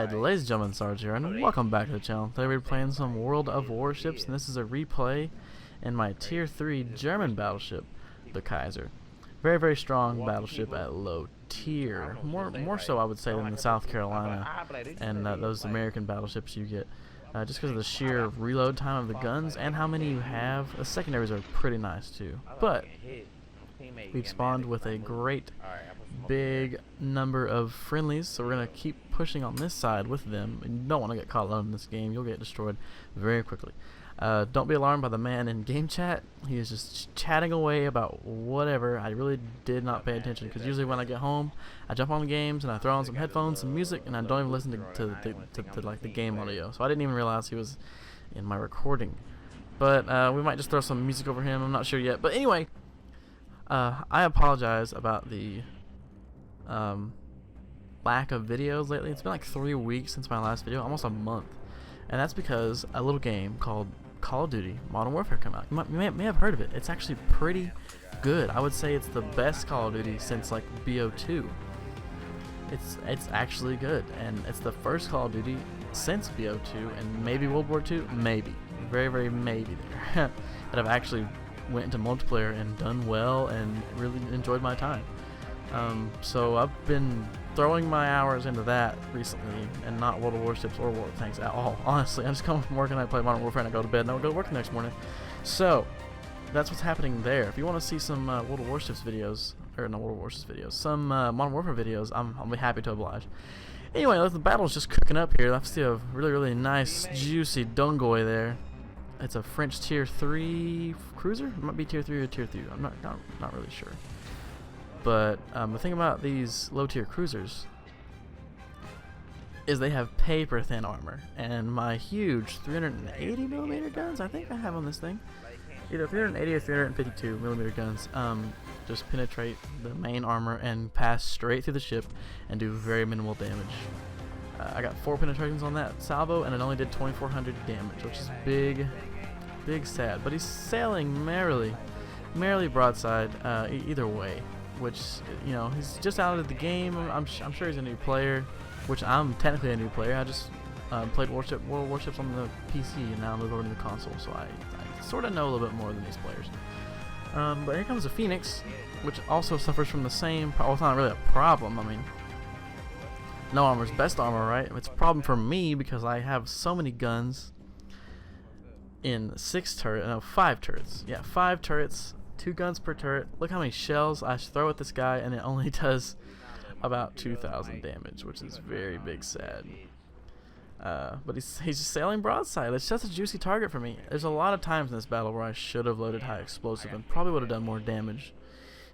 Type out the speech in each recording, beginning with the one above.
Alright, ladies and gentlemen, Sarge here, and welcome back to the channel. Today we're playing some World of Warships, and this is a replay in my Tier 3 German battleship, the Kaiser. Very, very strong battleship at low tier. More so, I would say, than the South Carolina and those American battleships you get. Just because of the sheer reload time of the guns and how many you have. The secondaries are pretty nice too. But we've spawned with a great big number of friendlies, so we're going to keep pushing on this side with them. And you don't want to get caught alone in this game. You'll get destroyed very quickly. Don't be alarmed by the man in game chat. He is just chatting away about whatever. I really did not pay attention, because usually when I get home I jump on the games and I throw on some headphones, some music, and I don't even listen to like the game audio, so I didn't even realize he was in my recording. But we might just throw some music over him. I'm not sure yet. But anyway, I apologize about the lack of videos lately. It's been like 3 weeks since my last video, almost a month, and that's because a little game called Call of Duty Modern Warfare came out. You may have heard of it. It's actually pretty good. I would say it's the best Call of Duty since like BO2. It's actually good, and it's the first Call of Duty since BO2 and maybe World War II, maybe, very maybe there, that I've actually went into multiplayer and done well and really enjoyed my time. So I've been throwing my hours into that recently, and not World of Warships or War Tanks at all. Honestly, I just come from work and I play Modern Warfare and I go to bed and I go to work the next morning. So that's what's happening there. If you want to see some World of Warships videos, or not World of Warships videos, some Modern Warfare videos, I'll be happy to oblige. Anyway, the battle's just cooking up here. I see a really nice juicy Dungoy there. It's a French Tier 3 cruiser. It might be Tier 3 or Tier 2. I'm not really sure. But the thing about these low-tier cruisers is they have paper-thin armor, and my huge 380mm guns, I think I have on this thing, either 380 or 352mm guns, just penetrate the main armor and pass straight through the ship and do very minimal damage. I got 4 penetrations on that salvo, and it only did 2400 damage, which is big sad. But he's sailing merrily broadside either way. Which, you know, he's just out of the game. I'm sure he's a new player, which I'm technically a new player. I just played World Warships on the PC, and now I moved over to the console, so I sort of know a little bit more than these players. But here comes the Phoenix, which also suffers from the same well, it's not really a problem. I mean, no armor's best armor, right? It's a problem for me because I have so many guns in 5 turrets. Yeah, 5 turrets. 2 guns per turret. Look how many shells I throw at this guy, and it only does about 2,000 damage, which is very big sad. But he's just sailing broadside. It's just a juicy target for me. There's a lot of times in this battle where I should have loaded high explosive and probably would have done more damage.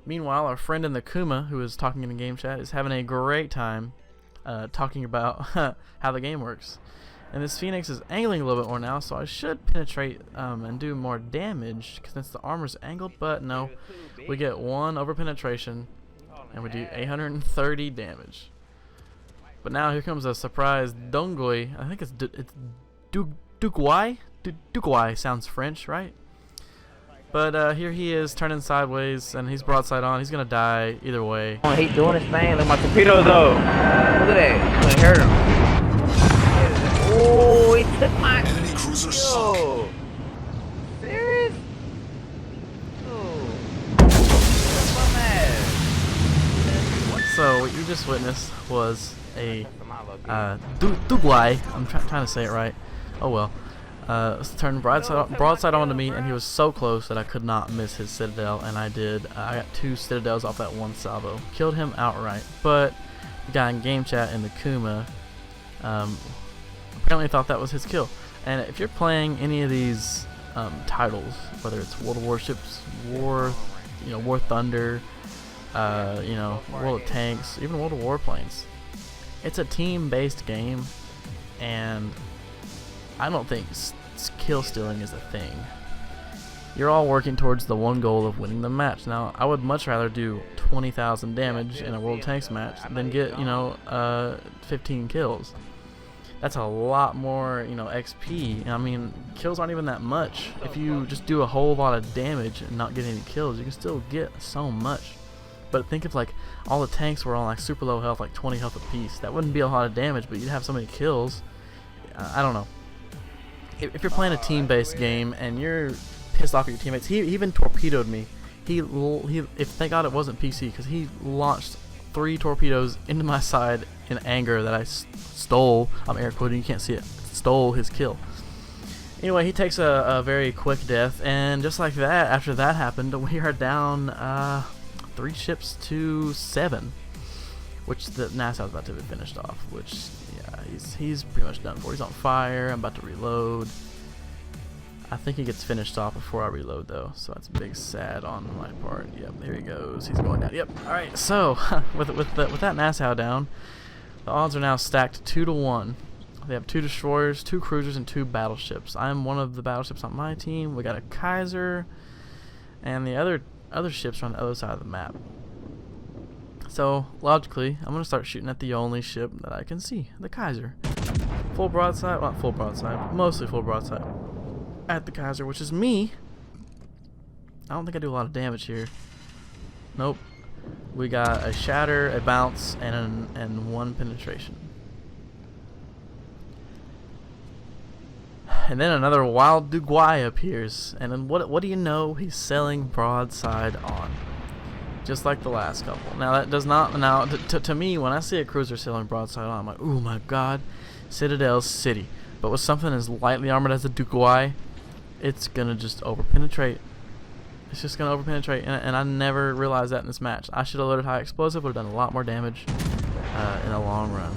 Meanwhile, our friend in the Kuma, who is talking in the game chat, is having a great time talking about how the game works. And this Phoenix is angling a little bit more now, so I should penetrate and do more damage since the armor's angled, but no. We get 1 over penetration, and we do 830 damage. But now here comes a surprise Dungoy. I think it's Duguay? Duguay sounds French, right? But here he is turning sideways, and he's broadside on. He's going to die either way. I hate doing this thing. Look at my torpedoes, though. Look at that. I hurt him. Oh, he took my enemy cruiser. Yo. Serious? Oh. So what you just witnessed was a Duguay. I'm trying to say it right. Oh well. Turned broadside onto me, and he was so close that I could not miss his citadel, and I did. I got 2 citadels off that 1 salvo. Killed him outright. But the guy in game chat in the Kuma apparently thought that was his kill. And if you're playing any of these titles, whether it's World of Warships, War Thunder, World of Tanks, even World of Warplanes, it's a team-based game, and I don't think kill stealing is a thing. You're all working towards the one goal of winning the match. Now, I would much rather do 20,000 damage in a World of Tanks match than get 15 kills. That's a lot more, XP. I mean, kills aren't even that much. If you just do a whole lot of damage and not get any kills, you can still get so much. But think if like all the tanks were on like super low health, like 20 health apiece. That wouldn't be a lot of damage, but you'd have so many kills. I don't know. If you're playing a team-based game and you're pissed off at your teammates, he even torpedoed me. If thank God it wasn't PC, because he launched 3 torpedoes into my side in anger that I stole. I'm air quoting, you can't see it. Stole his kill. Anyway, he takes a very quick death, and just like that, after that happened, we are down 3 ships to 7, which the NASA is about to be finished off. Which, yeah, he's pretty much done for. He's on fire. I'm about to reload. I think he gets finished off before I reload though, so that's a big sad on my part. Yep, here he goes. He's going down. Yep. All right. So with that NASA down, the odds are now stacked 2 to 1. They have 2 destroyers, 2 cruisers, and 2 battleships. I'm one of the battleships on my team. We got a Kaiser, and the other ships are on the other side of the map. So logically, I'm gonna start shooting at the only ship that I can see, the Kaiser. Full broadside, well, not full broadside, but mostly full broadside at the Kaiser, which is me. I don't think I do a lot of damage here. Nope. We got a shatter, a bounce, and 1 penetration. And then another wild Duguay appears, and then what do you know? He's selling broadside on, just like the last couple. Now that does not. Now to me, when I see a cruiser selling broadside on, I'm like, oh my God, Citadel's city. But with something as lightly armored as a Duguay, it's gonna just overpenetrate. It's just gonna overpenetrate, and I never realized that in this match. I should have loaded high explosive, would have done a lot more damage in the long run.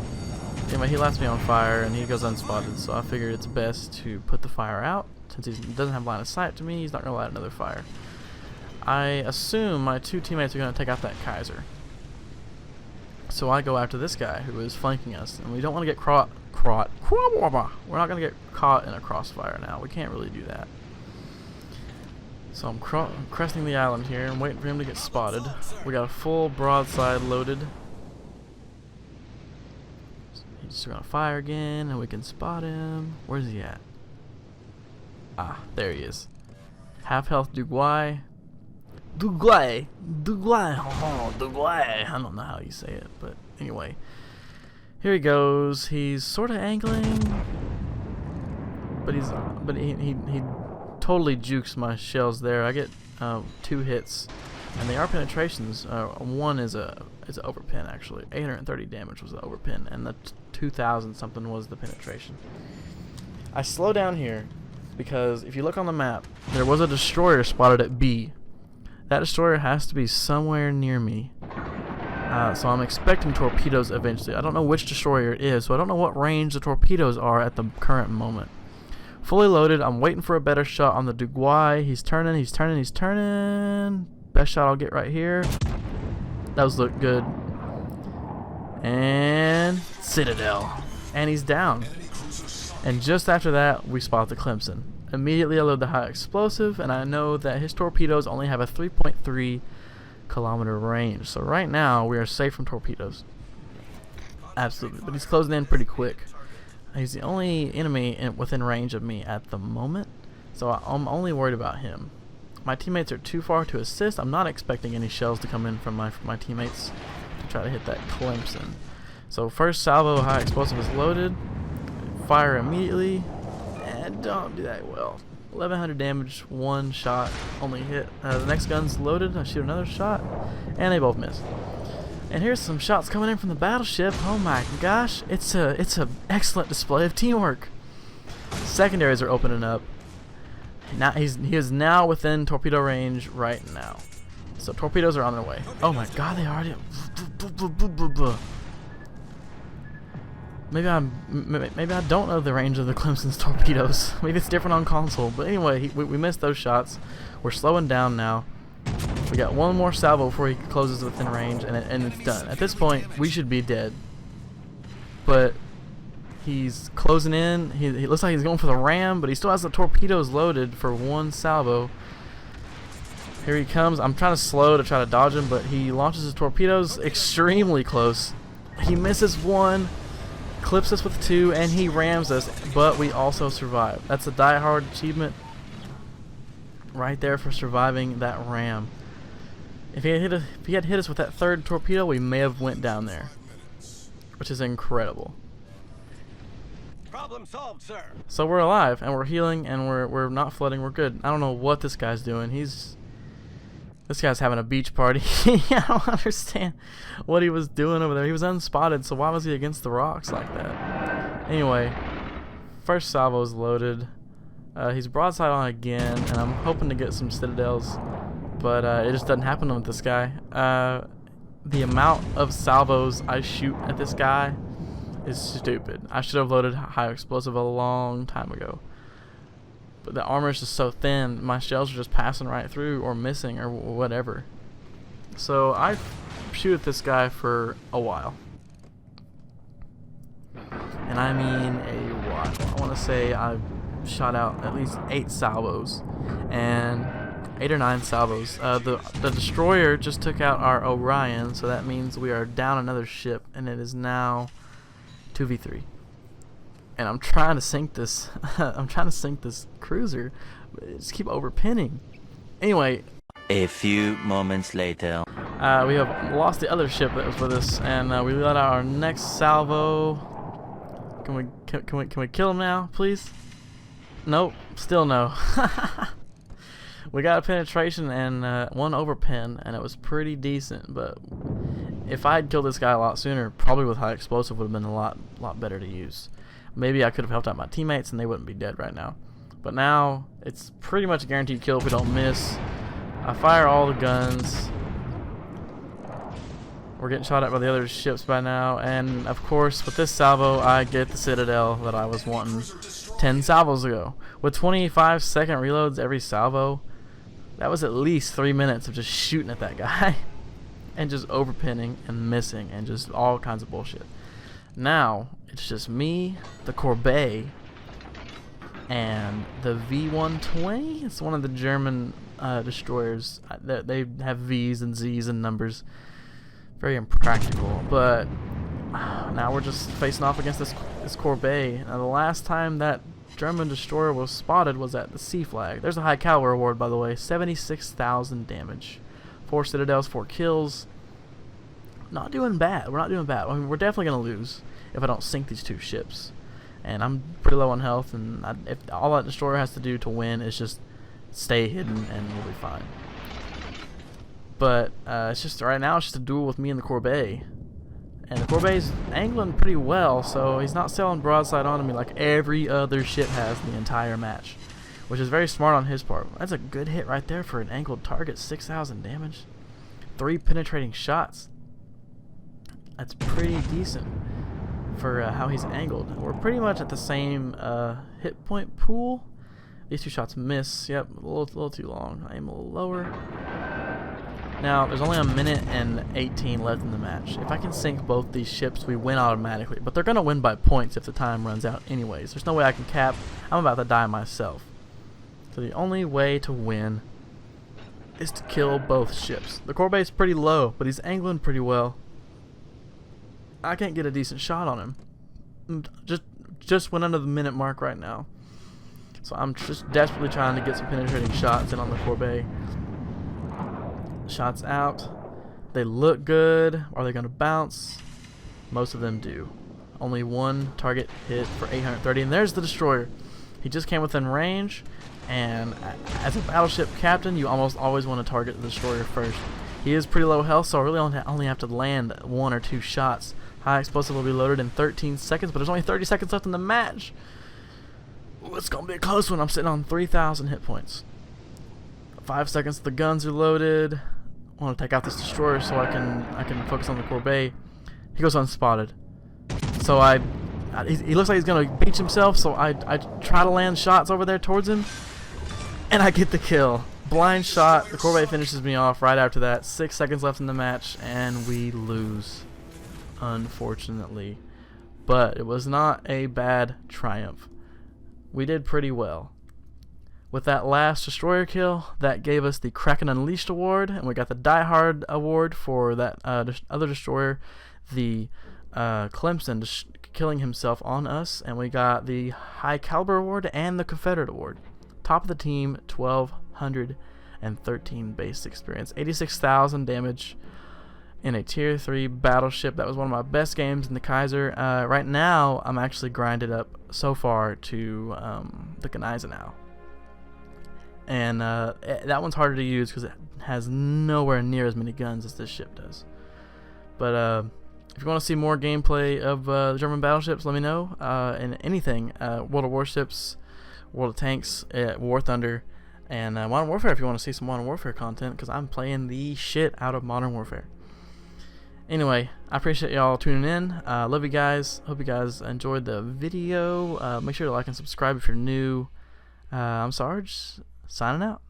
Anyway, he lights me on fire and he goes unspotted, so I figured it's best to put the fire out. Since he doesn't have line of sight to me, he's not gonna light another fire. I assume my 2 teammates are gonna take out that Kaiser. So I go after this guy who is flanking us, and we don't want to get we're not gonna get caught in a crossfire now. We can't really do that. So I'm cresting the island here and waiting for him to get spotted. We got a full broadside loaded. He's just gonna fire again, and we can spot him. Where's he at? Ah, there he is. Half health Duguay. Duguay. Oh, Duguay. I don't know how you say it, but anyway. Here he goes. He's sort of angling, but he totally jukes my shells there. I get 2 hits, and they are penetrations. 1 is a overpin actually. 830 damage was the overpin, and the 2,000 something was the penetration. I slow down here because if you look on the map, there was a destroyer spotted at B. That destroyer has to be somewhere near me. So I'm expecting torpedoes eventually. I don't know which destroyer it is, so I don't know what range the torpedoes are at the current moment. Fully loaded. I'm waiting for a better shot on the Duguay. He's turning. Best shot I'll get right here. That was look good. And Citadel. And he's down. And just after that, we spot the Clemson. Immediately I load the high explosive, and I know that his torpedoes only have a 3.3 kilometer range. So right now we are safe from torpedoes. Absolutely. But he's closing in pretty quick. He's the only enemy within range of me at the moment, so I'm only worried about him. My teammates are too far to assist. I'm not expecting any shells to come in from my teammates to try to hit that Clemson. So first salvo high explosive is loaded. Fire immediately, and don't do that well. 1100 damage, 1 shot, only hit. The next gun's loaded. I shoot another shot, and they both miss. And here's some shots coming in from the battleship. Oh my gosh, it's a excellent display of teamwork. Secondaries are opening up. Now he is now within torpedo range right now. So torpedoes are on their way. Oh my God, they already. Maybe I don't know the range of the Clemson's torpedoes. Maybe it's different on console. But anyway, we missed those shots. We're slowing down now. We got 1 more salvo before he closes within range, and it's done. At this point, we should be dead. But he's closing in. He looks like he's going for the ram, but he still has the torpedoes loaded for 1 salvo. Here he comes. I'm trying to slow to try to dodge him, but he launches his torpedoes extremely close. He misses 1. Clips us with 2, and he rams us, but we also survive. That's a die-hard achievement right there for surviving that ram. If he had hit us with that third torpedo, we may have went down there, which is incredible. Problem solved, sir. So we're alive and we're healing and we're not flooding. We're good. I don't know what this guy's doing. This guy's having a beach party. I don't understand what he was doing over there. He was unspotted, so why was he against the rocks like that? Anyway, first salvo's loaded. He's broadside on again, and I'm hoping to get some citadels, but it just doesn't happen with this guy. The amount of salvos I shoot at this guy is stupid. I should have loaded high explosive a long time ago. But the armor is just so thin, my shells are just passing right through or missing or whatever. So I shoot at this guy for a while. And I mean a while. I want to say I've shot out at least 8 salvos. And 8 or 9 salvos. The destroyer just took out our Orion, so that means we are down another ship, and it is now 2v3. And I'm trying to sink this. I'm trying to sink this cruiser, but it just keep overpinning. Anyway, a few moments later, we have lost the other ship that was with us, and we let out our next salvo. Can we kill him now, please? Nope, still no. We got a penetration and one overpin, and it was pretty decent. But if I'd killed this guy a lot sooner, probably with high explosive would have been a lot better to use. Maybe I could have helped out my teammates and they wouldn't be dead right now. But now it's pretty much a guaranteed kill if we don't miss. I fire all the guns. We're getting shot at by the other ships by now, and of course with this salvo I get the citadel that I was wanting 10 salvos ago. With 25-second reloads every salvo, that was at least 3 minutes of just shooting at that guy and just overpinning and missing and just all kinds of bullshit. Now it's just me, the Corbeil, and the V120. It's one of the German destroyers. They have V's and Z's and numbers. Very impractical. But now we're just facing off against this Corbeil. Now the last time that German destroyer was spotted was at the Sea Flag. There's a high caliber award, by the way. 76,000 damage. 4 citadels, 4 kills. Not doing bad. We're not doing bad. I mean, we're definitely going to lose if I don't sink these 2 ships. And I'm pretty low on health, and if all that destroyer has to do to win is just stay hidden, and we'll be fine. But it's just right now it's just a duel with me and the Corbeil. And the Corbeil's angling pretty well, so he's not sailing broadside onto me like every other ship has in the entire match, which is very smart on his part. That's a good hit right there for an angled target. 6,000 damage, 3 penetrating shots. That's pretty decent for how he's angled. We're pretty much at the same hit point pool. These 2 shots miss. Yep, a little too long. I aim a little lower. Now, there's only a minute and 18 left in the match. If I can sink both these ships, we win automatically. But they're going to win by points if the time runs out anyways. There's no way I can cap. I'm about to die myself. So the only way to win is to kill both ships. The Corbeil's pretty low, but he's angling pretty well. I can't get a decent shot on him. Just went under the minute mark right now. So I'm just desperately trying to get some penetrating shots in on the Corbeil. Shots out. They look good. Are they going to bounce? Most of them do. Only 1 target hit for 830. And there's the destroyer. He just came within range. And as a battleship captain, you almost always want to target the destroyer first. He is pretty low health, so I really only have to land 1 or 2 shots. High explosive will be loaded in 13 seconds, but there's only 30 seconds left in the match. Ooh, it's going to be a close one. I'm sitting on 3,000 hit points. 5 seconds, the guns are loaded. I want to take out this destroyer so I can focus on the Corbeil. He goes unspotted. So he looks like he's going to beach himself, so I try to land shots over there towards him, and I get the kill. Blind shot. The Corbeil finishes me off right after that. 6 seconds left in the match, and we lose, unfortunately. But it was not a bad triumph. We did pretty well. With that last destroyer kill, that gave us the Kraken Unleashed award, and we got the Die Hard award for that other destroyer, the Clemson killing himself on us, and we got the High Caliber award and the Confederate award. Top of the team, 1,200 and 13 base experience. 86,000 damage in a tier 3 battleship. That was one of my best games in the Kaiser. Right now, I'm actually grinded up so far to the Kaiser now. And that one's harder to use because it has nowhere near as many guns as this ship does. But if you want to see more gameplay of the German battleships, let me know. And anything, World of Warships, World of Tanks, War Thunder, and Modern Warfare if you want to see some Modern Warfare content, because I'm playing the shit out of Modern Warfare. Anyway, I appreciate y'all tuning in. Love you guys. Hope you guys enjoyed the video. Make sure to like and subscribe if you're new. I'm Sarge, signing out.